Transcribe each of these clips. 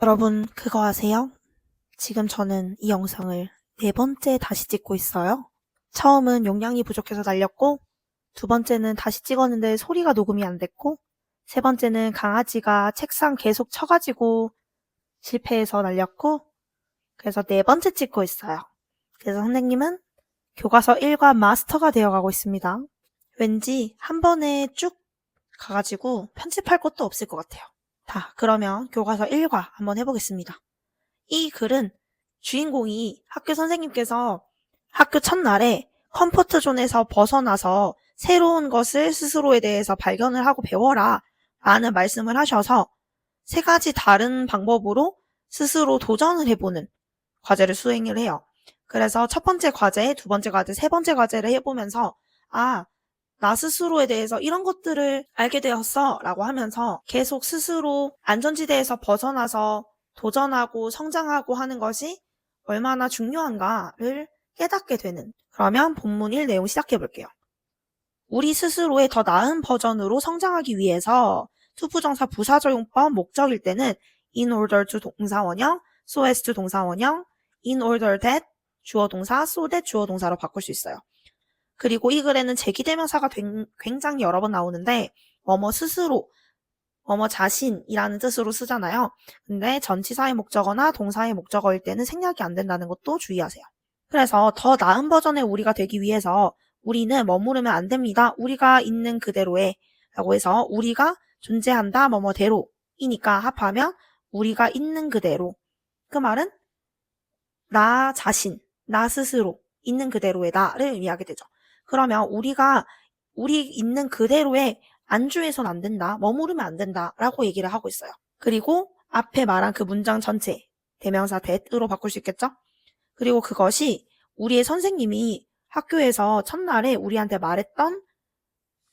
여러분, 그거 아세요? 지금 저는 이 영상을 네 번째 다시 찍고 있어요. 처음은 용량이 부족해서 날렸고, 두 번째는 다시 찍었는데 소리가 녹음이 안 됐고, 세 번째는 강아지가 책상 계속 쳐가지고 실패해서 날렸고, 그래서 네 번째 찍고 있어요. 그래서 선생님은 교과서 1과 마스터가 되어가고 있습니다. 왠지 한 번에 쭉 가가지고 편집할 것도 없을 것 같아요. 자, 그러면 교과서 1과 한번 해보겠습니다. 이 글은 주인공이 학교 선생님께서 학교 첫날에 컴포트 존에서 벗어나서 새로운 것을 스스로에 대해서 발견을 하고 배워라 라는 말씀을 하셔서 세 가지 다른 방법으로 스스로 도전을 해보는 과제를 수행을 해요. 그래서 첫 번째 과제, 두 번째 과제, 세 번째 과제를 해보면서 나 스스로에 대해서 이런 것들을 알게 되었어 라고 하면서 계속 스스로 안전지대에서 벗어나서 도전하고 성장하고 하는 것이 얼마나 중요한가를 깨닫게 되는. 그러면 본문 1 내용 시작해 볼게요. 우리 스스로의 더 나은 버전으로 성장하기 위해서 투부정사 부사적용법 목적일 때는 in order to 동사 원형, so as to 동사 원형, in order that 주어 동사, so that 주어 동사로 바꿀 수 있어요. 그리고 이 글에는 제기대명사가 굉장히 여러 번 나오는데 뭐뭐 스스로, 뭐뭐 자신이라는 뜻으로 쓰잖아요. 근데 전치사의 목적어나 동사의 목적어일 때는 생략이 안 된다는 것도 주의하세요. 그래서 더 나은 버전의 우리가 되기 위해서 우리는 머무르면 안 됩니다. 우리가 있는 그대로에 라고 해서 우리가 존재한다 뭐뭐대로이니까 합하면 우리가 있는 그대로. 그 말은 나 자신, 나 스스로 있는 그대로에다를 의미하게 되죠. 그러면 우리 있는 그대로에 안주해서는 안 된다, 머무르면 안 된다라고 얘기를 하고 있어요. 그리고 앞에 말한 그 문장 전체, 대명사 that으로 바꿀 수 있겠죠? 그리고 그것이 우리의 선생님이 학교에서 첫날에 우리한테 말했던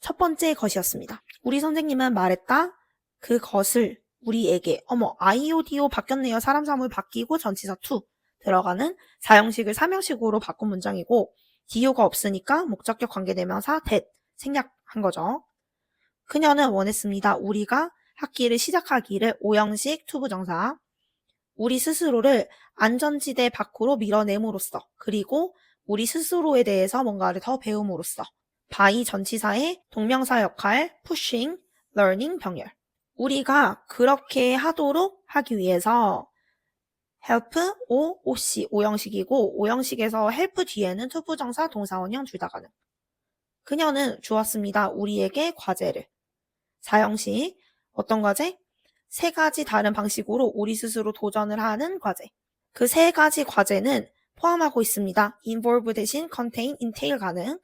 첫 번째 것이었습니다. 우리 선생님은 말했다. 그것을 우리에게 IODO 바뀌었네요. 사람 사물 바뀌고 전치사 to 들어가는 사형식을 삼형식으로 바꾼 문장이고 DO가 없으니까 목적격 관계대명사 that 생략한 거죠. 그녀는 원했습니다. 우리가 학기를 시작하기를 5형식 투부정사 우리 스스로를 안전지대 밖으로 밀어냄으로써 그리고 우리 스스로에 대해서 뭔가를 더 배움으로써 by 전치사의 동명사 역할 pushing, learning 병렬 우리가 그렇게 하도록 하기 위해서 help, OC, 오형식이고 오형식에서 help 뒤에는 투부정사, 동사원형 둘 다 가능. 그녀는 주었습니다. 우리에게 과제를. 4형식 어떤 과제? 세 가지 다른 방식으로 우리 스스로 도전을 하는 과제. 그 세 가지 과제는 포함하고 있습니다. involve 대신 contain, entail 가능.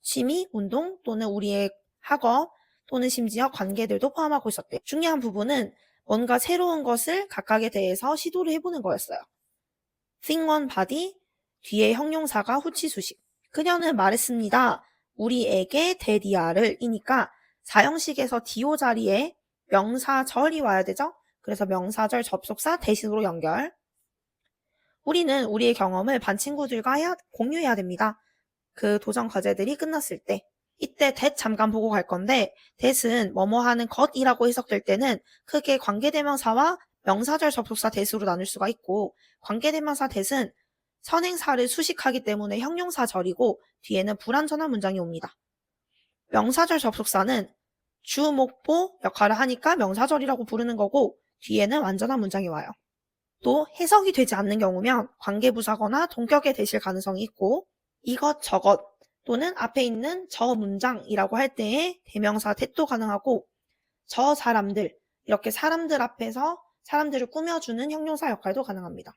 취미, 운동 또는 우리의 학업 또는 심지어 관계들도 포함하고 있었대요. 중요한 부분은 뭔가 새로운 것을 각각에 대해서 시도를 해보는 거였어요. think on body, 뒤에 형용사가 후치수식. 그녀는 말했습니다. 우리에게 데디아를 이니까 4형식에서 DO 자리에 명사절이 와야 되죠? 그래서 명사절 접속사 대신으로 연결. 우리는 우리의 경험을 반 친구들과 공유해야 됩니다. 그 도전 과제들이 끝났을 때. 이때 that 잠깐 보고 갈 건데 that은 뭐뭐 하는 것이라고 해석될 때는 크게 관계대명사와 명사절 접속사 that으로 나눌 수가 있고 관계대명사 that은 선행사를 수식하기 때문에 형용사절이고 뒤에는 불완전한 문장이 옵니다. 명사절 접속사는 주, 목보 역할을 하니까 명사절이라고 부르는 거고 뒤에는 완전한 문장이 와요. 또 해석이 되지 않는 경우면 관계부사거나 동격에 대실 가능성이 있고 이것 저것 또는 앞에 있는 저 문장이라고 할 때에 대명사 that도 가능하고 저 사람들 이렇게 사람들 앞에서 사람들을 꾸며주는 형용사 역할도 가능합니다.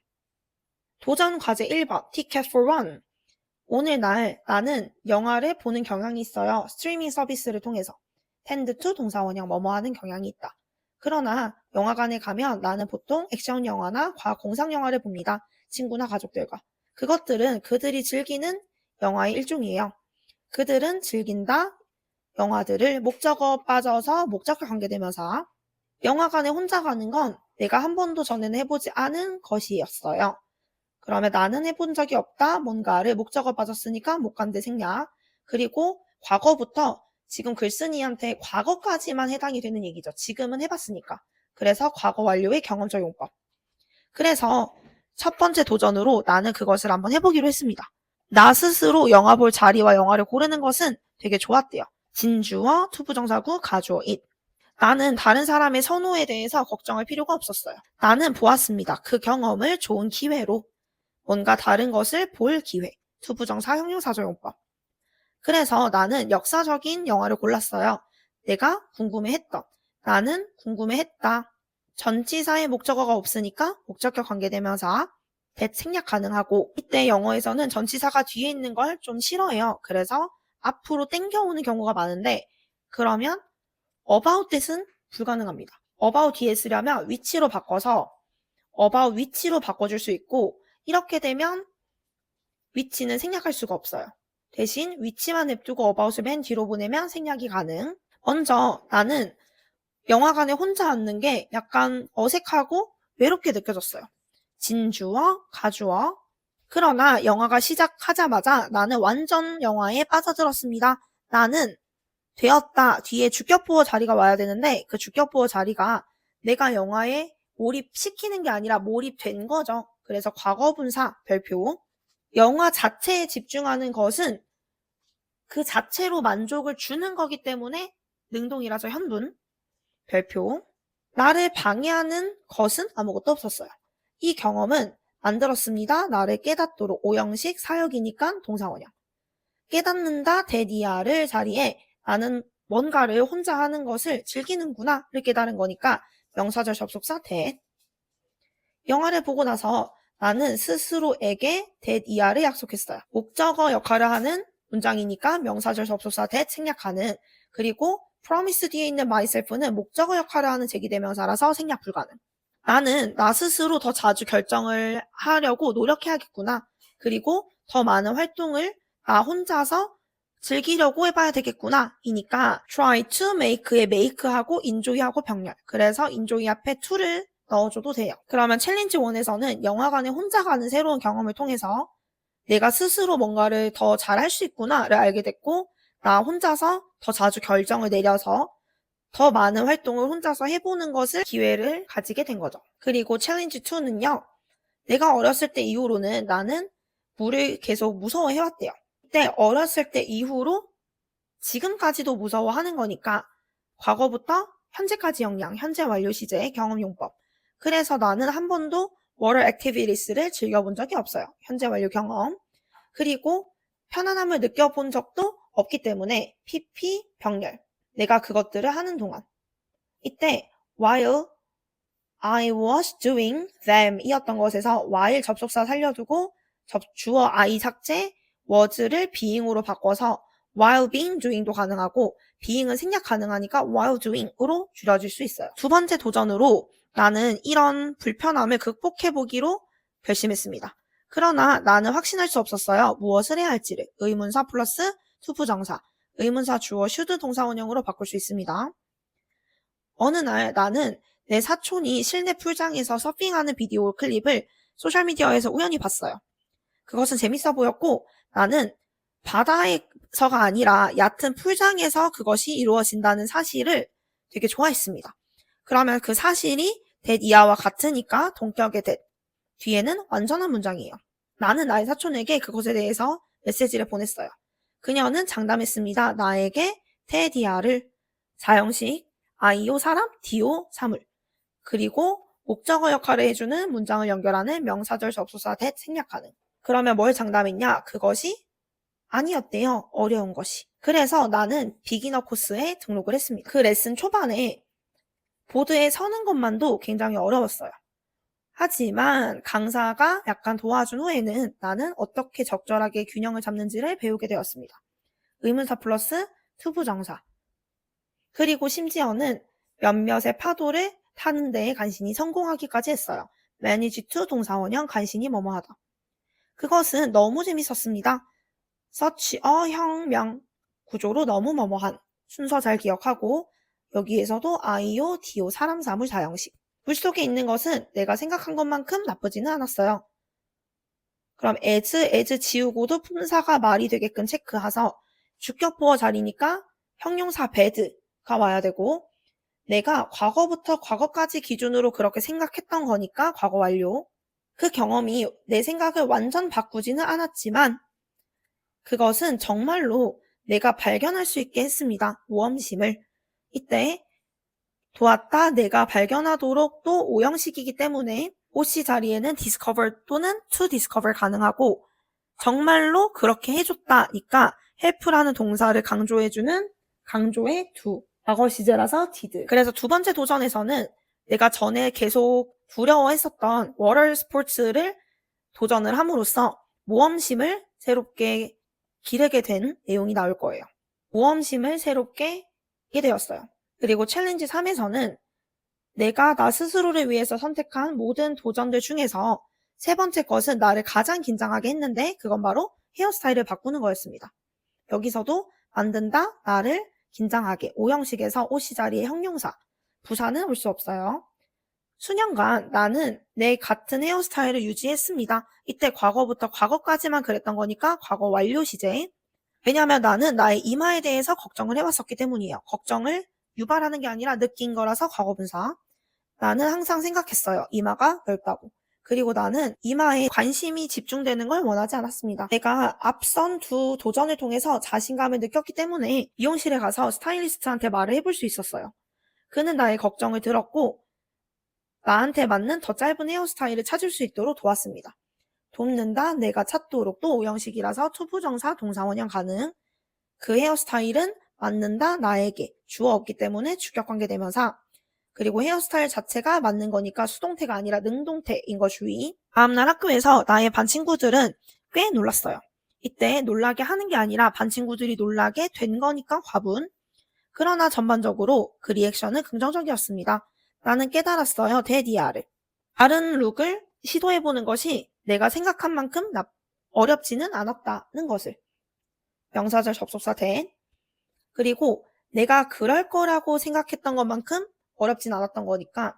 도전 과제 1번 Ticket for One 오늘날 나는 영화를 보는 경향이 있어요. 스트리밍 서비스를 통해서 tend to 동사원형 뭐뭐 하는 경향이 있다. 그러나 영화관에 가면 나는 보통 액션 영화나 과학 공상 영화를 봅니다. 친구나 가족들과. 그것들은 그들이 즐기는 영화의 일종이에요. 그들은 즐긴다 영화들을 목적어 빠져서 목적격 관계대명사 영화관에 혼자 가는 건 내가 한 번도 전에는 해보지 않은 것이었어요. 그러면 나는 해본 적이 없다 뭔가를 목적어 빠졌으니까 못 간대 생략 그리고 과거부터 지금 글쓴이한테 과거까지만 해당이 되는 얘기죠. 지금은 해봤으니까. 그래서 과거 완료의 경험적 용법. 그래서 첫 번째 도전으로 나는 그것을 한번 해보기로 했습니다. 나 스스로 영화 볼 자리와 영화를 고르는 것은 되게 좋았대요. 진주어, 투부정사구, 가주어, it. 나는 다른 사람의 선호에 대해서 걱정할 필요가 없었어요. 나는 보았습니다. 그 경험을 좋은 기회로 뭔가 다른 것을 볼 기회. 투부정사 형용사조용법. 그래서 나는 역사적인 영화를 골랐어요. 내가 궁금해했던. 나는 궁금해했다. 전치사의 목적어가 없으니까 목적격 관계대명사 that 생략 가능하고 이때 영어에서는 전치사가 뒤에 있는 걸 좀 싫어해요. 그래서 앞으로 땡겨오는 경우가 많은데 그러면 about that은 불가능합니다. about 뒤에 쓰려면 위치로 바꿔서 about 위치로 바꿔줄 수 있고 이렇게 되면 위치는 생략할 수가 없어요. 대신 위치만 냅두고 about을 맨 뒤로 보내면 생략이 가능. 먼저 나는 영화관에 혼자 앉는 게 약간 어색하고 외롭게 느껴졌어요. 진주어, 가주어. 그러나 영화가 시작하자마자 나는 완전 영화에 빠져들었습니다. 나는 되었다. 뒤에 주격보어 자리가 와야 되는데 그 주격보어 자리가 내가 영화에 몰입시키는 게 아니라 몰입된 거죠. 그래서 과거분사 별표. 영화 자체에 집중하는 것은 그 자체로 만족을 주는 거기 때문에 능동이라서 현분. 별표. 나를 방해하는 것은 아무것도 없었어요. 이 경험은 만들었습니다. 나를 깨닫도록 오형식 사역이니까 동사원형. 깨닫는다 대디아를 자리에 나는 뭔가를 혼자 하는 것을 즐기는구나를 깨달은 거니까 명사절 접속사 that. 영화를 보고 나서 나는 스스로에게 대디아를 약속했어요. 목적어 역할을 하는 문장이니까 명사절 접속사 that 생략하는. 그리고 promise 뒤에 있는 myself는 목적어 역할을 하는 제기대명사라서 생략 불가능. 나는 나 스스로 더 자주 결정을 하려고 노력해야겠구나. 그리고 더 많은 활동을 나 혼자서 즐기려고 해봐야 되겠구나. 이니까 try to make에 make하고 enjoy하고 병렬. 그래서 enjoy 앞에 to를 넣어줘도 돼요. 그러면 챌린지 1에서는 영화관에 혼자 가는 새로운 경험을 통해서 내가 스스로 뭔가를 더 잘할 수 있구나를 알게 됐고 나 혼자서 더 자주 결정을 내려서 더 많은 활동을 혼자서 해보는 것을 기회를 가지게 된 거죠. 그리고 챌린지 2는요. 내가 어렸을 때 이후로는 나는 물을 계속 무서워해왔대요. 그때 어렸을 때 이후로 지금까지도 무서워하는 거니까 과거부터 현재까지 영향, 현재 완료 시제, 경험용법. 그래서 나는 한 번도 water activities를 즐겨본 적이 없어요. 현재 완료 경험. 그리고 편안함을 느껴본 적도 없기 때문에 PP 병렬. 내가 그것들을 하는 동안. 이때 while I was doing them 이었던 것에서 while 접속사 살려두고 주어 I 삭제 was를 being으로 바꿔서 while being doing도 가능하고 being은 생략 가능하니까 while doing으로 줄여줄 수 있어요. 두 번째 도전으로 나는 이런 불편함을 극복해보기로 결심했습니다. 그러나 나는 확신할 수 없었어요. 무엇을 해야 할지를. 의문사 플러스 투부정사. 의문사 주어 should 동사원형으로 바꿀 수 있습니다. 어느 날 나는 내 사촌이 실내 풀장에서 서핑하는 비디오 클립을 소셜미디어에서 우연히 봤어요. 그것은 재밌어 보였고 나는 바다에서가 아니라 얕은 풀장에서 그것이 이루어진다는 사실을 되게 좋아했습니다. 그러면 그 사실이 that 이하와 같으니까 동격의 that. 뒤에는 완전한 문장이에요. 나는 나의 사촌에게 그것에 대해서 메시지를 보냈어요. 그녀는 장담했습니다. 나에게 테디아를 사형식 아이오 사람, 디오 사물. 그리고 목적어 역할을 해주는 문장을 연결하는 명사절 접속사 that 생략하는. 그러면 뭘 장담했냐? 그것이 아니었대요. 어려운 것이. 그래서 나는 비기너 코스에 등록을 했습니다. 그 레슨 초반에 보드에 서는 것만도 굉장히 어려웠어요. 하지만 강사가 약간 도와준 후에는 나는 어떻게 적절하게 균형을 잡는지를 배우게 되었습니다. 의문사 플러스 투부정사. 그리고 심지어는 몇몇의 파도를 타는 데에 간신히 성공하기까지 했어요. manage to 동사원형 간신히 뭐뭐하다. 그것은 너무 재밌었습니다. such a 혁명 구조로 너무 뭐뭐한 순서 잘 기억하고 여기에서도 IO, DO 사람 사물 사형식. 물속에 있는 것은 내가 생각한 것만큼 나쁘지는 않았어요. 그럼 as 지우고도 품사가 말이 되게끔 체크해서 주격보어 자리니까 형용사 bad가 와야 되고 내가 과거부터 과거까지 기준으로 그렇게 생각했던 거니까 과거 완료. 그 경험이 내 생각을 완전 바꾸지는 않았지만 그것은 정말로 내가 발견할 수 있게 했습니다. 모험심을. 이때 도왔다, 내가 발견하도록 또 오형식이기 때문에 OC 자리에는 discover 또는 to discover 가능하고 정말로 그렇게 해줬다니까 help라는 동사를 강조해주는 강조의 to. 과거 시제라서 did. 그래서 두 번째 도전에서는 내가 전에 계속 두려워했었던 워터 스포츠를 도전을 함으로써 모험심을 새롭게 기르게 된 내용이 나올 거예요. 모험심을 새롭게 하게 되었어요. 그리고 챌린지 3에서는 내가 나 스스로를 위해서 선택한 모든 도전들 중에서 세 번째 것은 나를 가장 긴장하게 했는데 그건 바로 헤어스타일을 바꾸는 거였습니다. 여기서도 만든다, 나를 긴장하게, 오형식에서 OC 자리의 형용사, 부사는 올 수 없어요. 수년간 나는 내 같은 헤어스타일을 유지했습니다. 이때 과거부터 과거까지만 그랬던 거니까 과거 완료 시제. 왜냐하면 나는 나의 이마에 대해서 걱정을 해왔었기 때문이에요. 걱정을 유발하는 게 아니라 느낀 거라서 과거분사. 나는 항상 생각했어요. 이마가 넓다고. 그리고 나는 이마에 관심이 집중되는 걸 원하지 않았습니다. 내가 앞선 두 도전을 통해서 자신감을 느꼈기 때문에 미용실에 가서 스타일리스트한테 말을 해볼 수 있었어요. 그는 나의 걱정을 들었고 나한테 맞는 더 짧은 헤어스타일을 찾을 수 있도록 도왔습니다. 돕는다, 내가 찾도록 또 오형식이라서 투부정사 동사원형 가능. 그 헤어스타일은 맞는다, 나에게. 주어 없기 때문에 주격관계대명사. 그리고 헤어스타일 자체가 맞는 거니까 수동태가 아니라 능동태인 거 주의. 다음날 학교에서 나의 반 친구들은 꽤 놀랐어요. 이때 놀라게 하는 게 아니라 반 친구들이 놀라게 된 거니까 과분. 그러나 전반적으로 그 리액션은 긍정적이었습니다. 나는 깨달았어요. 데디아를. 다른 룩을 시도해보는 것이 내가 생각한 만큼 어렵지는 않았다는 것을. 명사절 접속사 된. 그리고 내가 그럴 거라고 생각했던 것만큼 어렵진 않았던 거니까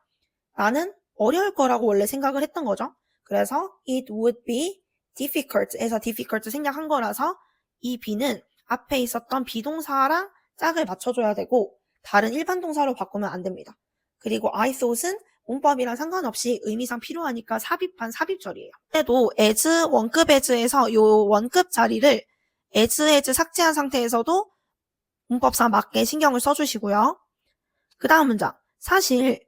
나는 어려울 거라고 원래 생각을 했던 거죠. 그래서 it would be difficult에서 difficult 생략한 거라서 이 be는 앞에 있었던 비동사랑 짝을 맞춰줘야 되고 다른 일반 동사로 바꾸면 안 됩니다. 그리고 I thought은 문법이랑 상관없이 의미상 필요하니까 삽입한 삽입절이에요. 그래도 as 원급 as에서 요 원급 자리를 as 삭제한 상태에서도 문법상 맞게 신경을 써주시고요. 그 다음 문장. 사실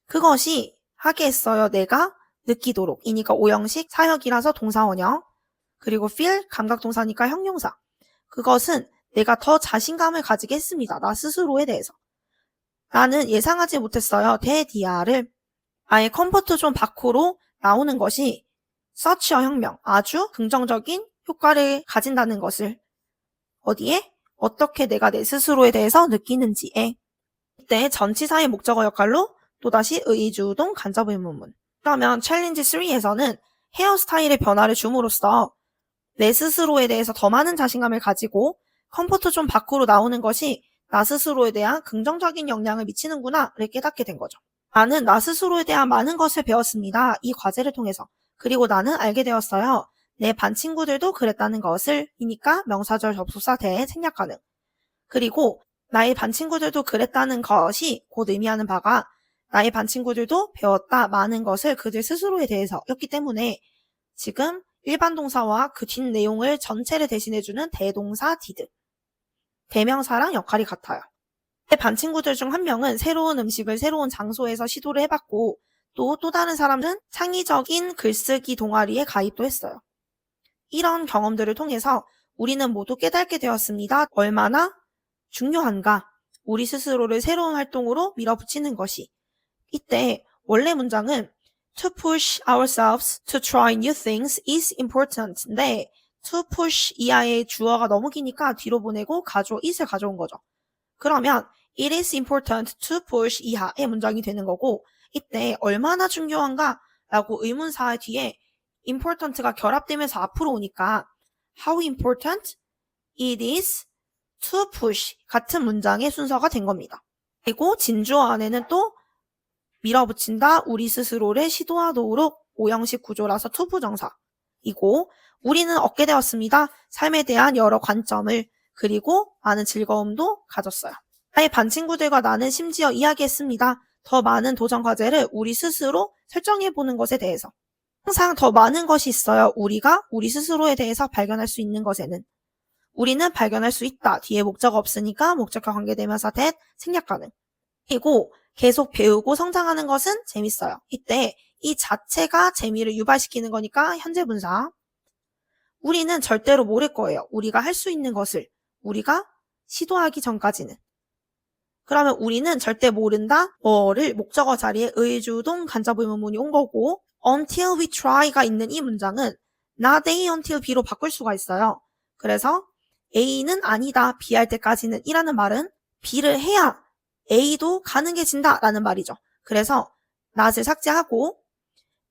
그것이 하게 했어요. 내가 느끼도록. 이니까 오형식, 사역이라서 동사원형. 그리고 feel, 감각동사니까 형용사. 그것은 내가 더 자신감을 가지게 했습니다. 나 스스로에 대해서. 나는 예상하지 못했어요. 데디아를 아예 컴포트 존 밖으로 나오는 것이 서치어 혁명, 아주 긍정적인 효과를 가진다는 것을 어디에? 어떻게 내가 내 스스로에 대해서 느끼는지에. 이때 전치사의 목적어 역할로 또다시 의주동 간접 의문문. 그러면 챌린지 3에서는 헤어스타일의 변화를 줌으로써 내 스스로에 대해서 더 많은 자신감을 가지고 컴포트 존 밖으로 나오는 것이 나 스스로에 대한 긍정적인 영향을 미치는구나를 깨닫게 된 거죠. 나는 나 스스로에 대한 많은 것을 배웠습니다. 이 과제를 통해서. 그리고 나는 알게 되었어요. 내 반 친구들도 그랬다는 것을. 이니까 명사절 접속사 대 생략 가능. 그리고 나의 반 친구들도 그랬다는 것이 곧 의미하는 바가 나의 반 친구들도 배웠다 많은 것을 그들 스스로에 대해서였기 때문에 지금 일반 동사와 그 뒷 내용을 전체를 대신해주는 대동사 did. 대명사랑 역할이 같아요. 내 반 친구들 중 한 명은 새로운 음식을 새로운 장소에서 시도를 해봤고 또 다른 사람은 창의적인 글쓰기 동아리에 가입도 했어요. 이런 경험들을 통해서 우리는 모두 깨닫게 되었습니다. 얼마나 중요한가? 우리 스스로를 새로운 활동으로 밀어붙이는 것이. 이때 원래 문장은 to push ourselves to try new things is important인데 to push 이하의 주어가 너무 기니까 뒤로 보내고 it을 가져온 거죠. 그러면 it is important to push 이하의 문장이 되는 거고 이때 얼마나 중요한가 라고 의문사 뒤에 important가 결합되면서 앞으로 오니까 how important it is to push 같은 문장의 순서가 된 겁니다. 그리고 진주어 안에는 또 밀어붙인다 우리 스스로를 시도하도록 오형식 구조라서 투부정사이고 우리는 얻게 되었습니다. 삶에 대한 여러 관점을 그리고 많은 즐거움도 가졌어요. 나의 반 친구들과 나는 심지어 이야기했습니다. 더 많은 도전 과제를 우리 스스로 설정해보는 것에 대해서. 항상 더 많은 것이 있어요. 우리가 우리 스스로에 대해서 발견할 수 있는 것에는. 우리는 발견할 수 있다. 뒤에 목적 없으니까 목적과 관계되면서 that 생략 가능. 그리고 계속 배우고 성장하는 것은 재밌어요. 이때 이 자체가 재미를 유발시키는 거니까 현재 분사. 우리는 절대로 모를 거예요. 우리가 할 수 있는 것을. 우리가 시도하기 전까지는. 그러면 우리는 절대 모른다. 뭐를 목적어 자리에 의주동 간접 의문문이 온 거고 until we try가 있는 이 문장은 not A until B로 바꿀 수가 있어요. 그래서 A는 아니다. B 할 때까지는 이라는 말은 B를 해야 A도 가능해진다 라는 말이죠. 그래서 not을 삭제하고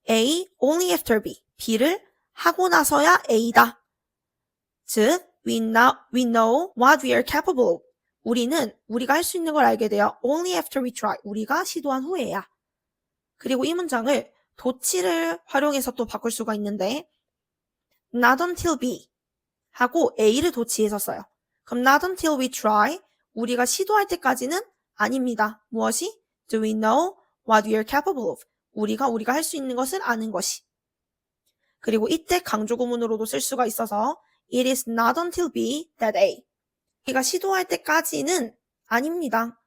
A only after B. B를 하고 나서야 A다. 즉 we know what we are capable of. 우리는 우리가 할 수 있는 걸 알게 돼요. Only after we try. 우리가 시도한 후에야. 그리고 이 문장을 도치를 활용해서 또 바꿀 수가 있는데 not until B 하고 A를 도치해서 써요. 그럼 not until we try. 우리가 시도할 때까지는 아닙니다. 무엇이? Do we know what we are capable of? 우리가 할 수 있는 것을 아는 것이. 그리고 이때 강조 구문으로도 쓸 수가 있어서 It is not until B that A. 우리가 시도할 때까지는 아닙니다.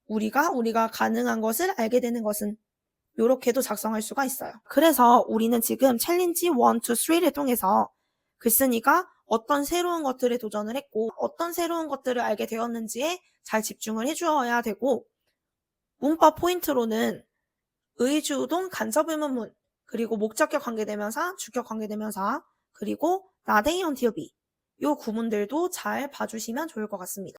우리가 가능한 것을 알게 되는 것은 이렇게도 작성할 수가 있어요. 그래서 우리는 지금 챌린지 1, 2, 3를 통해서 글쓴이가 어떤 새로운 것들에 도전을 했고 어떤 새로운 것들을 알게 되었는지에 잘 집중을 해주어야 되고 문법 포인트로는 의주동 간접의문문 그리고 목적격 관계대명사, 주격 관계대명사 그리고 not A until B 이 구문들도 잘 봐주시면 좋을 것 같습니다.